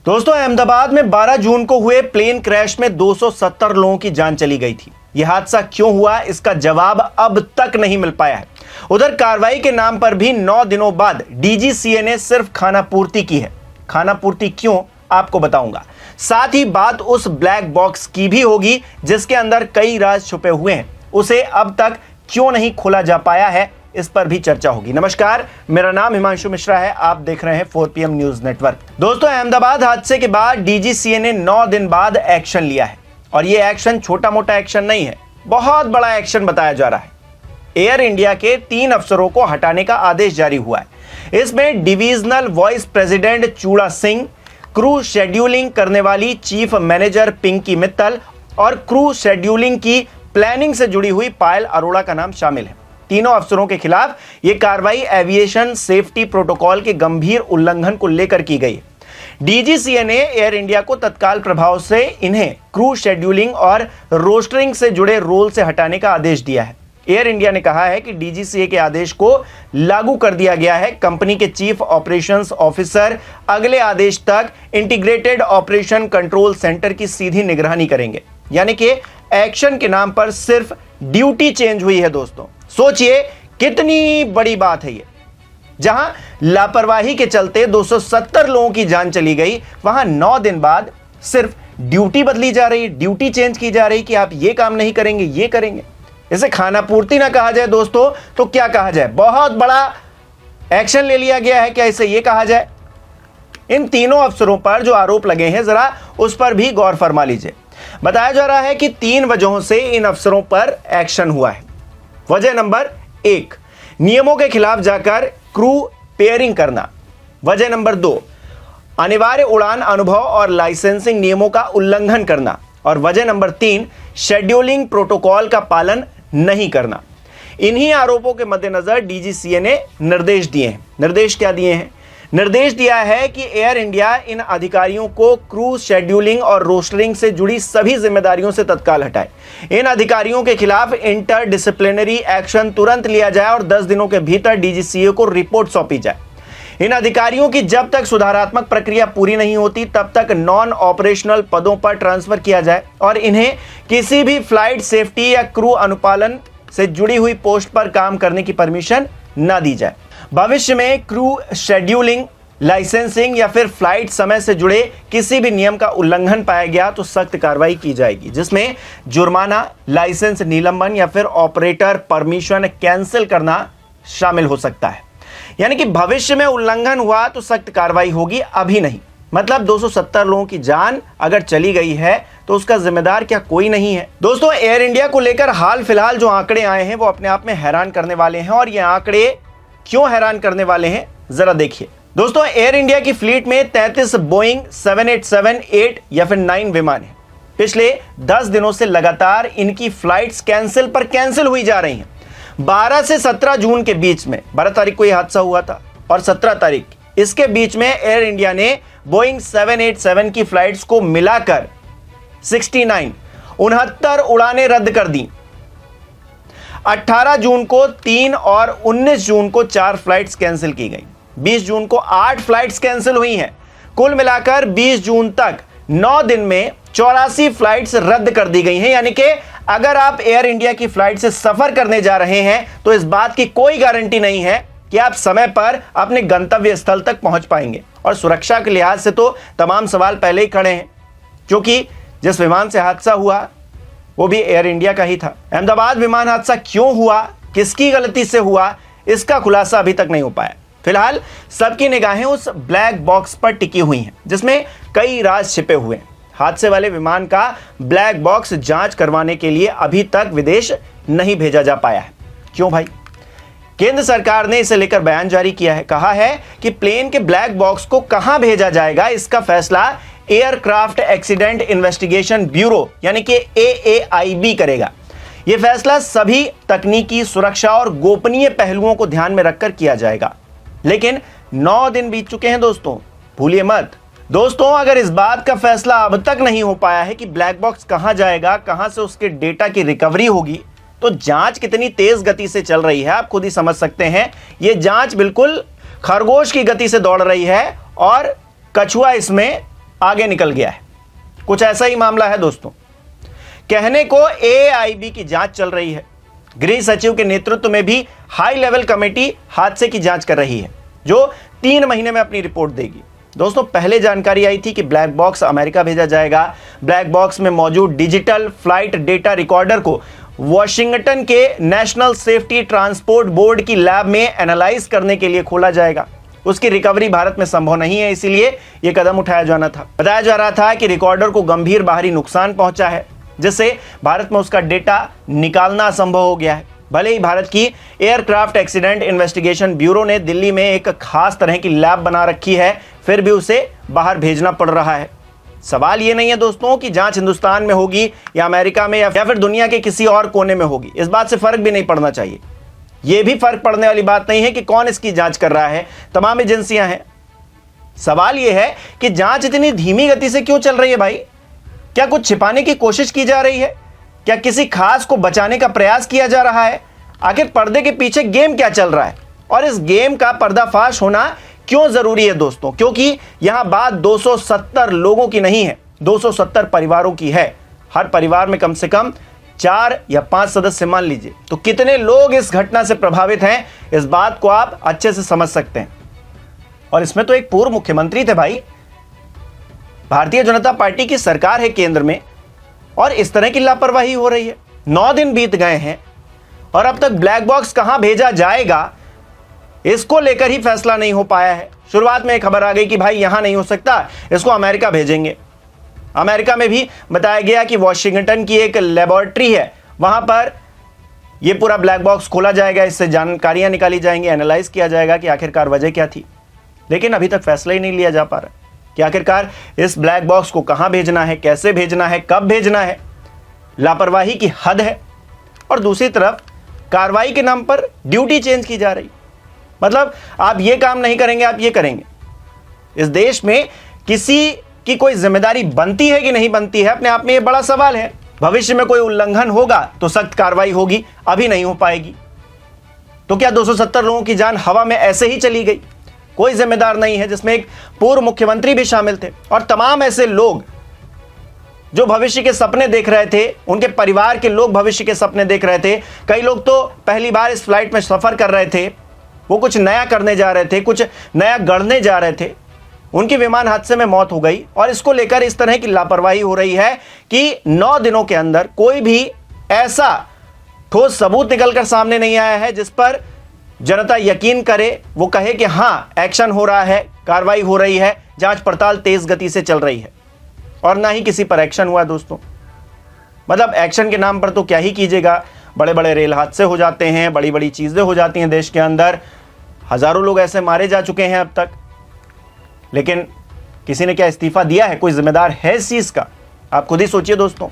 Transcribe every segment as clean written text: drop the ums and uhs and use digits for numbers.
दोस्तों, अहमदाबाद में 12 जून को हुए प्लेन क्रैश में 270 लोगों की जान चली गई थी। यह हादसा क्यों हुआ, इसका जवाब अब तक नहीं मिल पाया है। उधर कार्रवाई के नाम पर भी 9 दिनों बाद डीजीसीए ने सिर्फ खानापूर्ति की है। खानापूर्ति क्यों, आपको बताऊंगा। साथ ही बात उस ब्लैक बॉक्स की भी होगी जिसके अंदर कई राज छुपे हुए हैं, उसे अब तक क्यों नहीं खोला जा पाया है, इस पर भी चर्चा होगी। नमस्कार, मेरा नाम हिमांशु मिश्रा है, आप देख रहे हैं 4PM न्यूज नेटवर्क। दोस्तों, अहमदाबाद हादसे के बाद डीजीसीए ने 9 दिन बाद एक्शन लिया है और यह एक्शन छोटा मोटा एक्शन नहीं है, बहुत बड़ा एक्शन बताया जा रहा है। एयर इंडिया के 3 अफसरों को हटाने का आदेश जारी हुआ है। इसमें डिविजनल वाइस प्रेसिडेंट चूड़ा सिंह, क्रू शेड्यूलिंग करने वाली चीफ मैनेजर पिंकी मित्तल और क्रू शेड्यूलिंग की प्लानिंग से जुड़ी हुई पायल अरोड़ा का नाम शामिल है। तीनों अफसरों के खिलाफ यह कार्रवाई एविएशन सेफ्टी प्रोटोकॉल के गंभीर उल्लंघन को लेकर की गई। डीजीसीए ने एयर इंडिया को तत्काल प्रभाव से इन्हें क्रू शेड्यूलिंग और रोस्टरिंग से जुड़े रोल से हटाने का आदेश दिया है। एयर इंडिया ने कहा है कि डीजीसीए के आदेश को लागू कर दिया गया है। कंपनी के चीफ ऑपरेशंस ऑफिसर अगले आदेश तक इंटीग्रेटेड ऑपरेशन कंट्रोल सेंटर की सीधी निगरानी करेंगे। यानी कि एक्शन के नाम पर सिर्फ ड्यूटी चेंज हुई है। दोस्तों, सोचिए कितनी बड़ी बात है ये। जहां लापरवाही के चलते 270 लोगों की जान चली गई, वहां 9 दिन बाद सिर्फ ड्यूटी बदली जा रही है, ड्यूटी चेंज की जा रही कि आप ये काम नहीं करेंगे, ये करेंगे। इसे खानापूर्ति ना कहा जाए दोस्तों, तो क्या कहा जाए? बहुत बड़ा एक्शन ले लिया गया है, क्या इसे ये कहा जाए? इन तीनों अफसरों पर जो आरोप लगे हैं, जरा उस पर भी गौर फरमा लीजिए। बताया जा रहा है कि 3 वजहों से इन अफसरों पर एक्शन हुआ है। वजह नंबर 1, नियमों के खिलाफ जाकर क्रू पेयरिंग करना। वजह नंबर 2, अनिवार्य उड़ान अनुभव और लाइसेंसिंग नियमों का उल्लंघन करना। और वजह नंबर 3, शेड्यूलिंग प्रोटोकॉल का पालन नहीं करना। इन्हीं आरोपों के मद्देनजर डीजीसीए ने निर्देश दिए हैं। निर्देश क्या दिए हैं? निर्देश दिया है कि एयर इंडिया इन अधिकारियों को क्रू शेड्यूलिंग और रोस्टरिंग से जुड़ी सभी जिम्मेदारियों से तत्काल हटाए। इन अधिकारियों के खिलाफ इंटर डिसिप्लिनरी एक्शन तुरंत लिया जाए और 10 दिनों के भीतर डीजीसीए को रिपोर्ट सौंपी जाए। इन अधिकारियों की जब तक सुधारात्मक प्रक्रिया पूरी नहीं होती, तब तक नॉन ऑपरेशनल पदों पर ट्रांसफर किया जाए और इन्हें किसी भी फ्लाइट सेफ्टी या क्रू अनुपालन से जुड़ी हुई पोस्ट पर काम करने की परमिशन न दी जाए। भविष्य में क्रू शेड्यूलिंग, लाइसेंसिंग या फिर फ्लाइट समय से जुड़े किसी भी नियम का उल्लंघन पाया गया तो सख्त कार्रवाई की जाएगी, जिसमें जुर्माना, लाइसेंस निलंबन या फिर ऑपरेटर परमिशन कैंसिल करना शामिल हो सकता है। यानी कि भविष्य में उल्लंघन हुआ तो सख्त कार्रवाई होगी, अभी नहीं। मतलब 270 लोगों की जान अगर चली गई है तो उसका जिम्मेदार क्या कोई नहीं है? दोस्तों, एयर इंडिया को लेकर हाल फिलहाल जो आंकड़े आए हैं वो अपने आप में हैरान करने वाले हैं। और ये आंकड़े क्यों हैरान करने वाले हैं, जरा देखिए। दोस्तों, एयर इंडिया की फ्लीट में 33 बोइंग 787, 8 या फिर 9 विमान है। पिछले 10 दिनों से लगातार इनकी फ्लाइट्स कैंसिल पर कैंसिल हुई जा रही हैं। 12 से 17 जून के बीच में, 12 तारीख को यह हादसा हुआ था और 17 तारीख, इसके बीच में एयर इंडिया ने बोइंग 787 की फ्लाइट्स को मिलाकर 69 उड़ानें रद्द कर दी। 18 जून को 3 और 19 जून को 4 फ्लाइट्स कैंसिल की गई। 20 जून को 8 फ्लाइट्स कैंसिल हुई हैं। कुल मिलाकर 20 जून तक 9 दिन में 84 फ्लाइट्स रद्द कर दी गई हैं। यानी कि अगर आप एयर इंडिया की फ्लाइट से सफर करने जा रहे हैं तो इस बात की कोई गारंटी नहीं है कि आप समय पर अपने गंतव्य स्थल तक पहुंच पाएंगे। और सुरक्षा के लिहाज से तो तमाम सवाल पहले ही खड़े हैं, क्योंकि जिस विमान से हादसा हुआ वो भी एयर इंडिया का ही था। अहमदाबाद विमान हादसा क्यों हुआ, किसकी गलती से हुआ, इसका खुलासा अभी तक नहीं हो पाया। फिलहाल सबकी निगाहें उस ब्लैक बॉक्स पर टिकी हुई हैं जिसमें कई राज छिपे हुए हैं। हादसे वाले विमान का ब्लैक बॉक्स जांच करवाने के लिए अभी तक विदेश नहीं भेजा जा पाया है। क्यों भाई? केंद्र सरकार ने इसे लेकर बयान जारी किया है। कहा है कि प्लेन के ब्लैक बॉक्स को कहां भेजा जाएगा, इसका फैसला एयरक्राफ्ट एक्सीडेंट इन्वेस्टिगेशन ब्यूरो यानी कि AAIB करेगा। यह फैसला सभी तकनीकी, सुरक्षा और गोपनीय पहलुओं को ध्यान में रखकर किया जाएगा। लेकिन 9 दिन बीत चुके हैं दोस्तों, भूलिए मत। दोस्तों, अगर इस बात का फैसला अब तक नहीं हो पाया है कि ब्लैक बॉक्स कहां जाएगा, कहां से उसके डेटा की रिकवरी होगी, तो जांच कितनी तेज गति से चल रही है आप खुद ही समझ सकते हैं। यह जांच बिल्कुल खरगोश की गति से दौड़ रही है और कछुआ इसमें आगे निकल गया है। कुछ ऐसा ही मामला है दोस्तों। कहने को एआईबी की जांच चल रही है, गृह सचिव के नेतृत्व में भी हाई लेवल कमेटी हादसे की जांच कर रही है, जो 3 महीने में अपनी रिपोर्ट देगी। दोस्तों, पहले जानकारी आई थी कि ब्लैक बॉक्स अमेरिका भेजा जाएगा। ब्लैक बॉक्स में मौजूद डिजिटल फ्लाइट डेटा रिकॉर्डर को वॉशिंगटन के नेशनल सेफ्टी ट्रांसपोर्ट बोर्ड की लैब में एनालाइज करने के लिए खोला जाएगा। उसकी रिकवरी भारत में संभव नहीं है, इसीलिए यह कदम उठाया जाना था। बताया जा रहा था कि रिकॉर्डर को गंभीर बाहरी नुकसान पहुंचा है, जिससे भारत में उसका डेटा निकालना असंभव हो गया है। भले ही भारत की एयरक्राफ्ट एक्सीडेंट इन्वेस्टिगेशन ब्यूरो ने दिल्ली में एक खास तरह की लैब बना रखी है, फिर भी उसे बाहर भेजना पड़ रहा है। सवाल यह नहीं है दोस्तों कि जांच हिंदुस्तान में होगी या अमेरिका में या फिर दुनिया के किसी और कोने में होगी। इस बात से फर्क भी नहीं पड़ना चाहिए। यह भी फर्क पड़ने वाली बात नहीं है कि कौन इसकी जांच कर रहा है, तमाम एजेंसियां हैं। सवाल यह है कि जांच इतनी धीमी गति से क्यों चल रही है भाई? क्या कुछ छिपाने की कोशिश की जा रही है? क्या किसी खास को बचाने का प्रयास किया जा रहा है? आखिर पर्दे के पीछे गेम क्या चल रहा है और इस गेम का पर्दाफाश होना क्यों जरूरी है दोस्तों? क्योंकि यहां बात 270 लोगों की नहीं है, 270 परिवारों की है। हर परिवार में कम से कम 4 या 5 सदस्य मान लीजिए, तो कितने लोग इस घटना से प्रभावित हैं, इस बात को आप अच्छे से समझ सकते हैं। और इसमें तो एक पूर्व मुख्यमंत्री थे भाई। भारतीय जनता पार्टी की सरकार है केंद्र में और इस तरह की लापरवाही हो रही है। 9 दिन बीत गए हैं और अब तक ब्लैक बॉक्स कहां भेजा जाएगा, इसको लेकर ही फैसला नहीं हो पाया है। शुरुआत में एक खबर आ गई कि भाई यहां नहीं हो सकता, इसको अमेरिका भेजेंगे। अमेरिका में भी बताया गया कि वॉशिंगटन की एक लेबोरेटरी है, वहां पर यह पूरा ब्लैक बॉक्स खोला जाएगा, इससे जानकारियां निकाली जाएंगी, एनालाइज किया जाएगा कि आखिरकार वजह क्या थी। लेकिन अभी तक फैसला ही नहीं लिया जा पा रहा कि आखिरकार इस ब्लैक बॉक्स को कहां भेजना है, कैसे भेजना है, कब भेजना है। लापरवाही की हद है। और दूसरी तरफ कार्रवाई के नाम पर ड्यूटी चेंज की जा रही, मतलब आप ये काम नहीं करेंगे, आप ये करेंगे। इस देश में किसी की कोई जिम्मेदारी बनती है कि नहीं बनती है, अपने आप में यह बड़ा सवाल है। भविष्य में कोई उल्लंघन होगा तो सख्त कार्रवाई होगी, अभी नहीं हो पाएगी। तो क्या 270 लोगों की जान हवा में ऐसे ही चली गई? कोई जिम्मेदार नहीं है, जिसमें एक पूर्व मुख्यमंत्री भी शामिल थे और तमाम ऐसे लोग जो भविष्य के सपने देख रहे थे, उनके परिवार के लोग भविष्य के सपने देख रहे थे। कई लोग तो पहली बार इस फ्लाइट में सफर कर रहे थे, वो कुछ नया करने जा रहे थे, कुछ नया गढ़ने जा रहे थे, उनकी विमान हादसे में मौत हो गई। और इसको लेकर इस तरह की लापरवाही हो रही है कि 9 दिनों के अंदर कोई भी ऐसा ठोस सबूत निकलकर सामने नहीं आया है जिस पर जनता यकीन करे, वो कहे कि हां एक्शन हो रहा है, कार्रवाई हो रही है, जांच पड़ताल तेज गति से चल रही है। और ना ही किसी पर एक्शन हुआ दोस्तों। मतलब एक्शन के नाम पर तो क्या ही कीजिएगा, बड़े बड़े रेल हादसे हो जाते हैं, बड़ी बड़ी चीजें हो जाती हैं देश के अंदर, हजारों लोग ऐसे मारे जा चुके हैं अब तक, लेकिन किसी ने क्या इस्तीफा दिया है? कोई जिम्मेदार है इस चीज का? आप खुद ही सोचिए दोस्तों।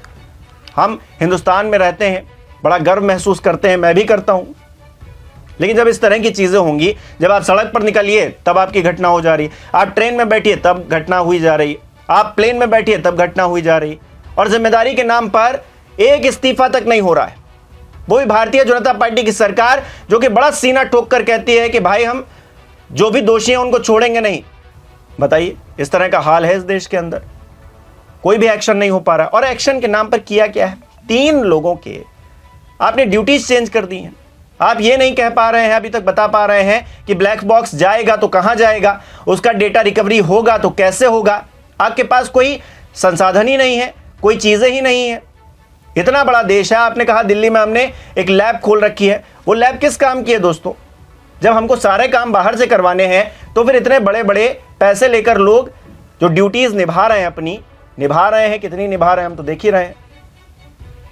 हम हिंदुस्तान में रहते हैं, बड़ा गर्व महसूस करते हैं, मैं भी करता हूं, लेकिन जब इस तरह की चीजें होंगी, जब आप सड़क पर निकलिए तब आपकी घटना हो जा रही है, आप ट्रेन में बैठिए तब घटना हुई जा रही है, आप प्लेन में बैठिए तब घटना हुई जा रही, और जिम्मेदारी के नाम पर एक इस्तीफा तक नहीं हो रहा है। वो भी भारतीय जनता पार्टी की सरकार, जो कि बड़ा सीना ठोक कर कहती है कि भाई हम जो भी दोषी हैं उनको छोड़ेंगे नहीं। बताइए, इस तरह का हाल है इस देश के अंदर, कोई भी एक्शन नहीं हो पा रहा। और एक्शन के नाम पर किया क्या है? 3 लोगों के आपने ड्यूटीज चेंज कर दी हैं। आप ये नहीं कह पा रहे हैं, अभी तक बता पा रहे हैं कि ब्लैक बॉक्स जाएगा तो कहां जाएगा, उसका डेटा रिकवरी होगा तो कैसे होगा। आपके पास कोई संसाधन ही नहीं है, कोई चीजें ही नहीं है। इतना बड़ा देश है, आपने कहा दिल्ली में हमने एक लैब खोल रखी है। वो लैब किस काम की है दोस्तों? जब हमको सारे काम बाहर से करवाने हैं तो फिर इतने बड़े बड़े पैसे लेकर लोग जो ड्यूटीज निभा रहे हैं अपनी, निभा रहे हैं, कितनी निभा रहे हैं हम तो देख ही रहे हैं।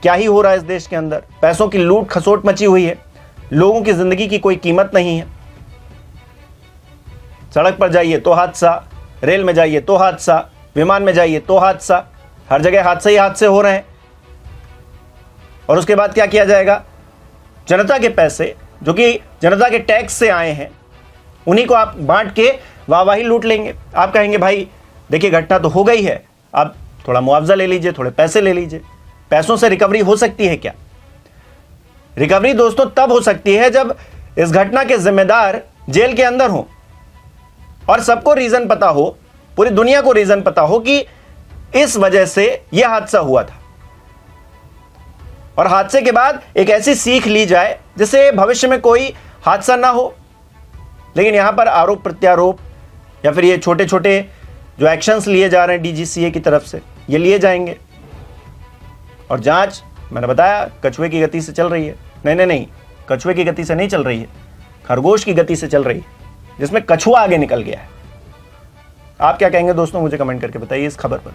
क्या ही हो रहा है इस देश के अंदर, पैसों की लूट खसोट मची हुई है, लोगों की जिंदगी की कोई कीमत नहीं है। सड़क पर जाइए तो हादसा, रेल में जाइए तो हादसा, विमान में जाइए तो हादसा, हर जगह हादसे ही हादसे हो रहे हैं। और उसके बाद क्या किया जाएगा? जनता के पैसे जो कि जनता के टैक्स से आए हैं, उन्हीं को आप बांट के वाहवाही लूट लेंगे। आप कहेंगे भाई देखिए घटना तो हो गई है, आप थोड़ा मुआवजा ले लीजिए, थोड़े पैसे ले लीजिए। पैसों से रिकवरी हो सकती है क्या? रिकवरी दोस्तों तब हो सकती है जब इस घटना के जिम्मेदार जेल के अंदर हो और सबको रीजन पता हो पूरी दुनिया को रीजन पता हो कि इस वजह से यह हादसा हुआ था, और हादसे के बाद एक ऐसी सीख ली जाए जिससे भविष्य में कोई हादसा ना हो। लेकिन यहां पर आरोप प्रत्यारोप या फिर ये छोटे छोटे जो एक्शंस लिए जा रहे हैं डीजीसीए की तरफ से, ये लिए जाएंगे। और जांच, मैंने बताया, कछुए की गति से चल रही है। नहीं, कछुए की गति से नहीं चल रही है, खरगोश की गति से चल रही है, जिसमें कछुआ आगे निकल गया है। आप क्या कहेंगे दोस्तों, मुझे कमेंट करके बताइए इस खबर पर।